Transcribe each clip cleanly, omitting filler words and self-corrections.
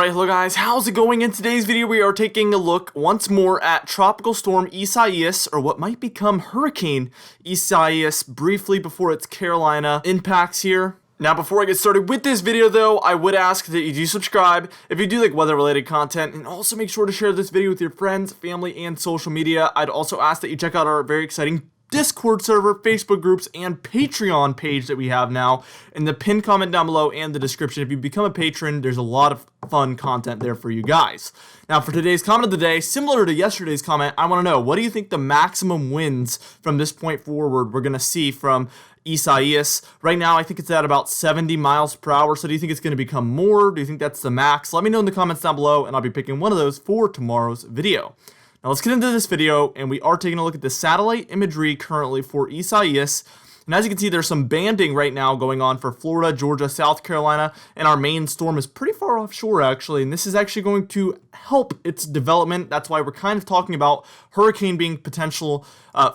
Alright, hello guys, how's it going? In today's video we are taking a look once more at Tropical Storm Isaias, or what might become Hurricane Isaias, briefly before its Carolina impacts here. Now before I get started with this video though, I would ask that you do subscribe if you do like weather related content, and also make sure to share this video with your friends, family, and social media. I'd also ask that you check out our very exciting Discord server, Facebook groups, and Patreon page that we have now in the pinned comment down below and the description. If you become a patron, there's a lot of fun content there for you guys. Now for today's comment of the day, similar to yesterday's comment, I want to know, what do you think the maximum winds from this point forward we're going to see from Isaias? Right now I think it's at about 70 miles per hour, so do you think it's going to become more? Do you think that's the max? Let me know in the comments down below and I'll be picking one of those for tomorrow's video. Now let's get into this video, and we are taking a look at the satellite imagery currently for Isaias. And as you can see, there's some banding right now going on for Florida, Georgia, South Carolina, and our main storm is pretty far offshore actually, and this is actually going to help its development. That's why we're kind of talking about hurricane being potential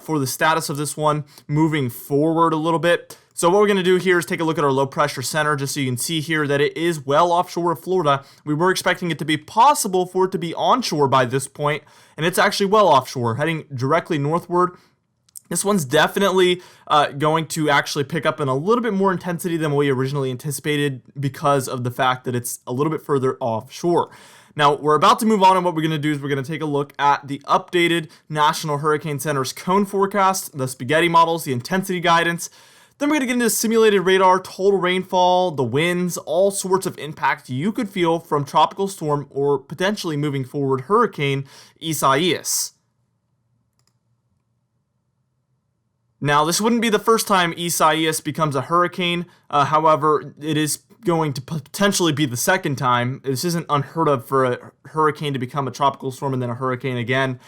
for the status of this one moving forward a little bit. So what we're going to do here is take a look at our low pressure center, just so you can see here that it is well offshore of Florida. We were expecting it to be possible for it to be onshore by this point, and it's actually well offshore, heading directly northward. This one's definitely going to actually pick up in a little bit more intensity than we originally anticipated because of the fact that it's a little bit further offshore. Now, we're about to move on, and what we're going to do is we're going to take a look at the updated National Hurricane Center's cone forecast, the spaghetti models, the intensity guidance. Then we're going to get into simulated radar, total rainfall, the winds, all sorts of impact you could feel from tropical storm or potentially moving forward Hurricane Isaias. Now, this wouldn't be the first time Isaias becomes a hurricane. However, it is going to potentially be the second time. This isn't unheard of for a hurricane to become a tropical storm and then a hurricane again.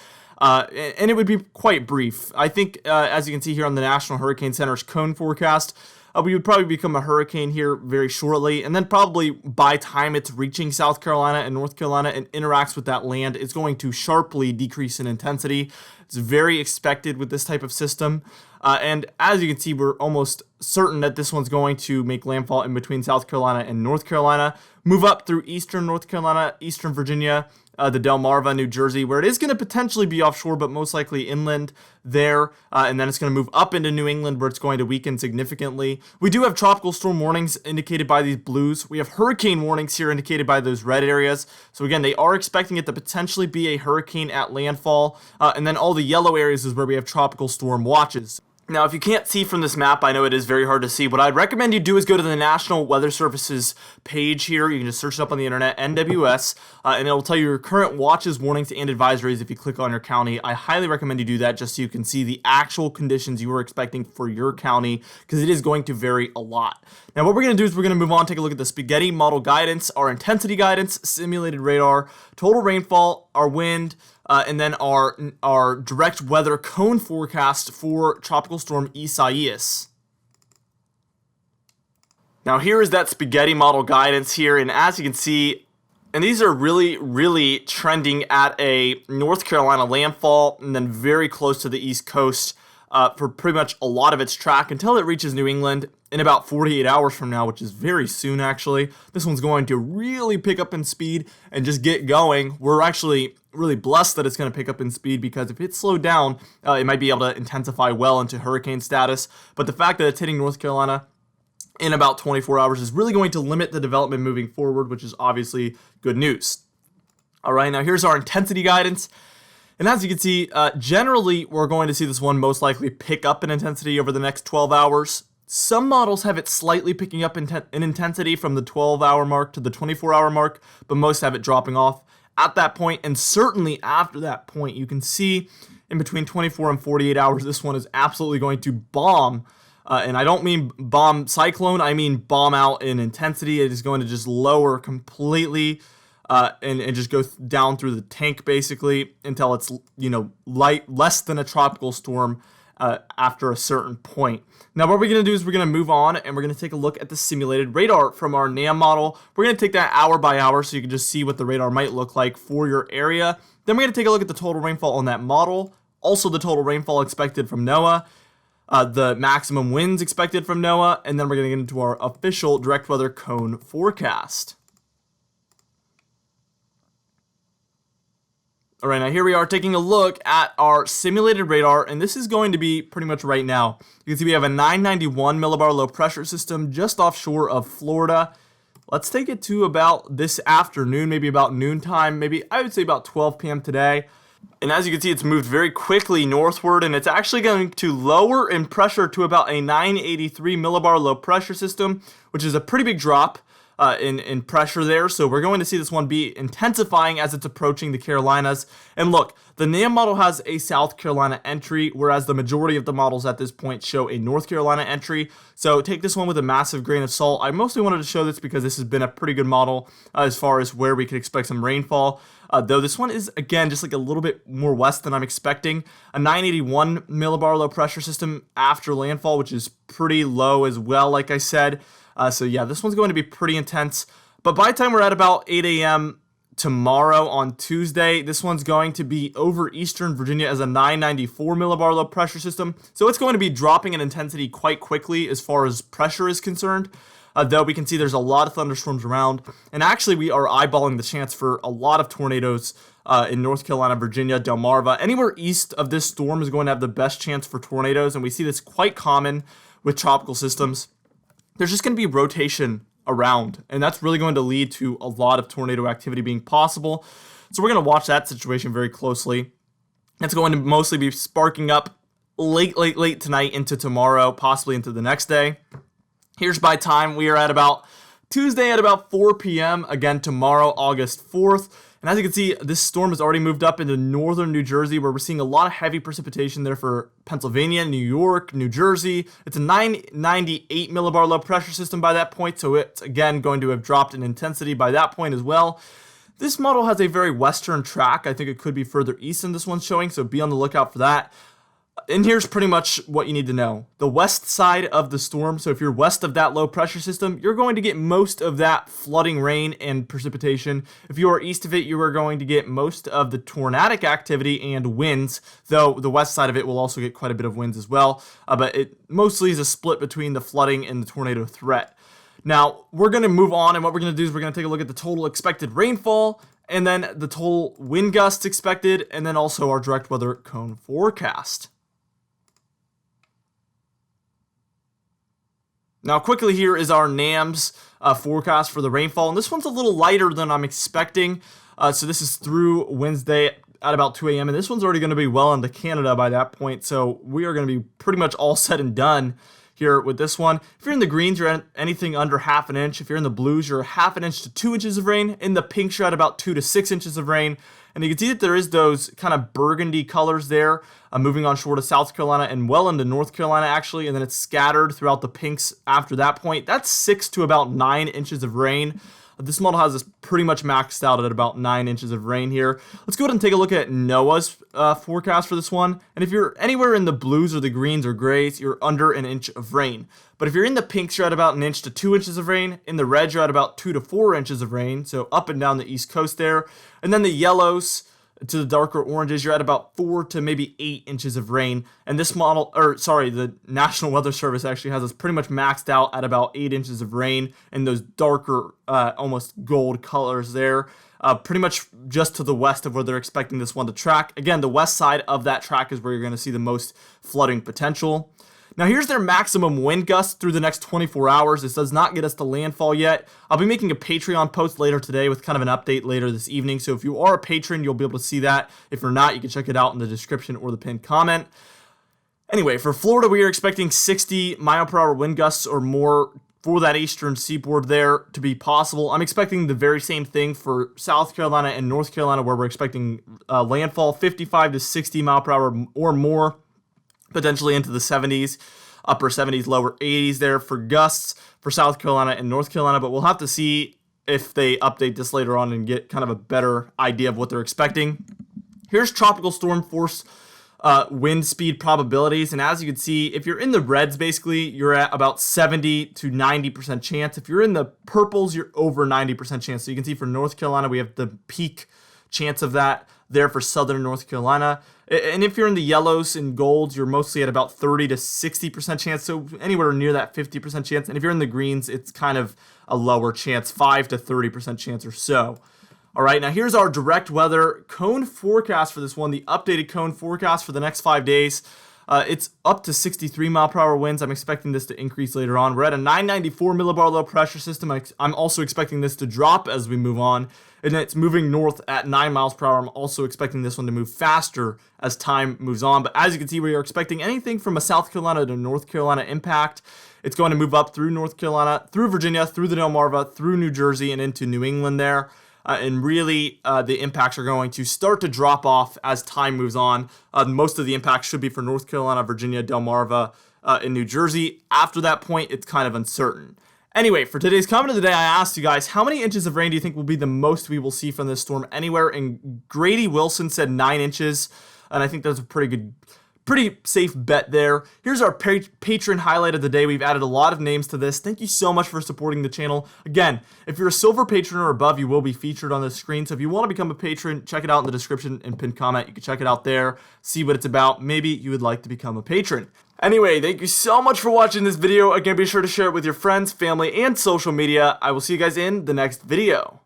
And it would be quite brief. I think, as you can see here on the National Hurricane Center's cone forecast, we would probably become a hurricane here very shortly, and then probably by time it's reaching South Carolina and North Carolina and interacts with that land, it's going to sharply decrease in intensity. It's very expected with this type of system. And as you can see, we're almost certain that this one's going to make landfall in between South Carolina and North Carolina, move up through eastern North Carolina, eastern Virginia, the Delmarva, New Jersey, where it is going to potentially be offshore, but most likely inland there. And then it's going to move up into New England, where it's going to weaken significantly. We do have tropical storm warnings indicated by these blues. We have hurricane warnings here indicated by those red areas. So again, they are expecting it to potentially be a hurricane at landfall. And then all the yellow areas is where we have tropical storm watches. Now, if you can't see from this map, I know it is very hard to see. What I'd recommend you do is go to the National Weather Service's page here. You can just search it up on the internet, NWS, and it'll tell you your current watches, warnings, and advisories if you click on your county. I highly recommend you do that just so you can see the actual conditions you are expecting for your county, because it is going to vary a lot. Now, what we're going to do is we're going to move on, take a look at the spaghetti model guidance, our intensity guidance, simulated radar, total rainfall, our wind, and then our direct weather cone forecast for Tropical Storm Isaias. Now here is that spaghetti model guidance here, and as you can see, and these are really trending at a North Carolina landfall and then very close to the East Coast for pretty much a lot of its track until it reaches New England in about 48 hours from now, which is very soon actually. This one's going to really pick up in speed and just get going. We're actually really blessed that it's going to pick up in speed, because if it slowed down, it might be able to intensify well into hurricane status. But the fact that it's hitting North Carolina in about 24 hours is really going to limit the development moving forward, which is obviously good news. All right, now here's our intensity guidance. And as you can see, generally, we're going to see this one most likely pick up in intensity over the next 12 hours. Some models have it slightly picking up in intensity from the 12-hour mark to the 24-hour mark, but most have it dropping off at that point, and certainly after that point. You can see in between 24 and 48 hours, this one is absolutely going to bomb. And I don't mean bomb cyclone, I mean bomb out in intensity. It is going to just lower completely and just go down through the tank basically until it's, less than a tropical storm after a certain point. Now what we're going to do is we're going to move on, and we're going to take a look at the simulated radar from our NAM model. We're going to take that hour by hour so you can just see what the radar might look like for your area. Then we're going to take a look at the total rainfall on that model, also the total rainfall expected from NOAA, the maximum winds expected from NOAA, and then we're going to get into our official direct weather cone forecast. All right, now here we are taking a look at our simulated radar, and this is going to be pretty much right now. You can see we have a 991 millibar low pressure system just offshore of Florida. Let's take it to about this afternoon, maybe about noontime, maybe I would say about 12 p.m. today. And as you can see, it's moved very quickly northward, and it's actually going to lower in pressure to about a 983 millibar low pressure system, which is a pretty big drop in pressure there. So we're going to see this one be intensifying as it's approaching the Carolinas. And look, the NAM model has a South Carolina entry, whereas the majority of the models at this point show a North Carolina entry. So take this one with a massive grain of salt. I mostly wanted to show this because this has been a pretty good model as far as where we could expect some rainfall. Though this one is, again, just like a little bit more west than I'm expecting. A 981 millibar low pressure system after landfall, which is pretty low as well, like I said. So yeah, this one's going to be pretty intense. But by the time we're at about 8 a.m. tomorrow on Tuesday, this one's going to be over eastern Virginia as a 994 millibar low pressure system. So it's going to be dropping in intensity quite quickly as far as pressure is concerned. Though we can see there's a lot of thunderstorms around. And actually, we are eyeballing the chance for a lot of tornadoes in North Carolina, Virginia, Delmarva. Anywhere east of this storm is going to have the best chance for tornadoes. And we see this quite common with tropical systems. There's just going to be rotation around, and that's really going to lead to a lot of tornado activity being possible. So we're going to watch that situation very closely. It's going to mostly be sparking up late tonight into tomorrow, possibly into the next day. Here's by time. We are at about Tuesday at about 4 p.m. Again, tomorrow, August 4th. And as you can see, this storm has already moved up into northern New Jersey, where we're seeing a lot of heavy precipitation there for Pennsylvania, New York, New Jersey. It's a 998 millibar low pressure system by that point, so it's, again, going to have dropped in intensity by that point as well. This model has a very western track. I think it could be further east than this one's showing, so be on the lookout for that. And here's pretty much what you need to know. The west side of the storm, so if you're west of that low pressure system, you're going to get most of that flooding rain and precipitation. If you are east of it, you are going to get most of the tornadic activity and winds, though the west side of it will also get quite a bit of winds as well. But it mostly is a split between the flooding and the tornado threat. Now, we're going to move on, and what we're going to do is we're going to take a look at the total expected rainfall, and then the total wind gusts expected, and then also our direct weather cone forecast. Now, quickly, here is our NAM's forecast for the rainfall, and this one's a little lighter than I'm expecting. So this is through Wednesday at about 2 a.m., and this one's already going to be well into Canada by that point, so we are going to be pretty much all said and done here with this one. If you're in the greens, you're at anything under half an inch. If you're in the blues, you're half an inch to 2 inches of rain. In the pinks, you're at about 2 to 6 inches of rain. And you can see that there is those kind of burgundy colors there, moving on shore to South Carolina and well into North Carolina, actually, and then it's scattered throughout the pinks after that point. That's 6 to about 9 inches of rain. This model has this pretty much maxed out at about 9 inches of rain here. Let's go ahead and take a look at NOAA's forecast for this one. And if you're anywhere in the blues or the greens or grays, you're under an inch of rain. But if you're in the pinks, you're at about 1 inch to 2 inches of rain. In the reds, you're at about 2 to 4 inches of rain, so up and down the east coast there. And then the yellows to the darker oranges, you're at about 4 to maybe 8 inches of rain. And this model, the National Weather Service actually has us pretty much maxed out at about 8 inches of rain in those darker, almost gold colors there. Pretty much just to the west of where they're expecting this one to track. Again, the west side of that track is where you're going to see the most flooding potential. Now here's their maximum wind gusts through the next 24 hours. This does not get us to landfall yet. I'll be making a Patreon post later today with kind of an update later this evening. So if you are a patron, you'll be able to see that. If you're not, you can check it out in the description or the pinned comment. Anyway, for Florida, we are expecting 60 mile per hour wind gusts or more for that eastern seaboard there to be possible. I'm expecting the very same thing for South Carolina and North Carolina, where we're expecting landfall 55 to 60 mile per hour or more. Potentially into the 70s, upper 70s, lower 80s there for gusts for South Carolina and North Carolina, but we'll have to see if they update this later on and get kind of a better idea of what they're expecting. Here's tropical storm force wind speed probabilities, and as you can see, if you're in the reds, basically, you're at about 70 to 90% chance. If you're in the purples, you're over 90% chance. So you can see for North Carolina, we have the peak chance of that there for southern North Carolina. And if you're in the yellows and golds, you're mostly at about 30 to 60% chance, so anywhere near that 50% chance. And if you're in the greens, it's kind of a lower chance, 5 to 30% chance or so. All right, now here's our direct weather cone forecast for this one, the updated cone forecast for the next 5 days. It's up to 63 mile per hour winds. I'm expecting this to increase later on. We're at a 994 millibar low pressure system. I'm also expecting this to drop as we move on. And it's moving north at 9 miles per hour. I'm also expecting this one to move faster as time moves on. But as you can see, we are expecting anything from a South Carolina to North Carolina impact. It's going to move up through North Carolina, through Virginia, through the Delmarva, through New Jersey, and into New England there. And really, the impacts are going to start to drop off as time moves on. Most of the impacts should be for North Carolina, Virginia, Delmarva, and New Jersey. After that point, it's kind of uncertain. Anyway, for today's comment of the day, I asked you guys, how many inches of rain do you think will be the most we will see from this storm anywhere? And Grady Wilson said 9 inches, and I think that's a pretty safe bet there. Here's our patron highlight of the day. We've added a lot of names to this. Thank you so much for supporting the channel. Again, if you're a silver patron or above, you will be featured on the screen. So if you want to become a patron, check it out in the description and pinned comment. You can check it out there, see what it's about. Maybe you would like to become a patron. Anyway, thank you so much for watching this video. Again, be sure to share it with your friends, family, and social media. I will see you guys in the next video.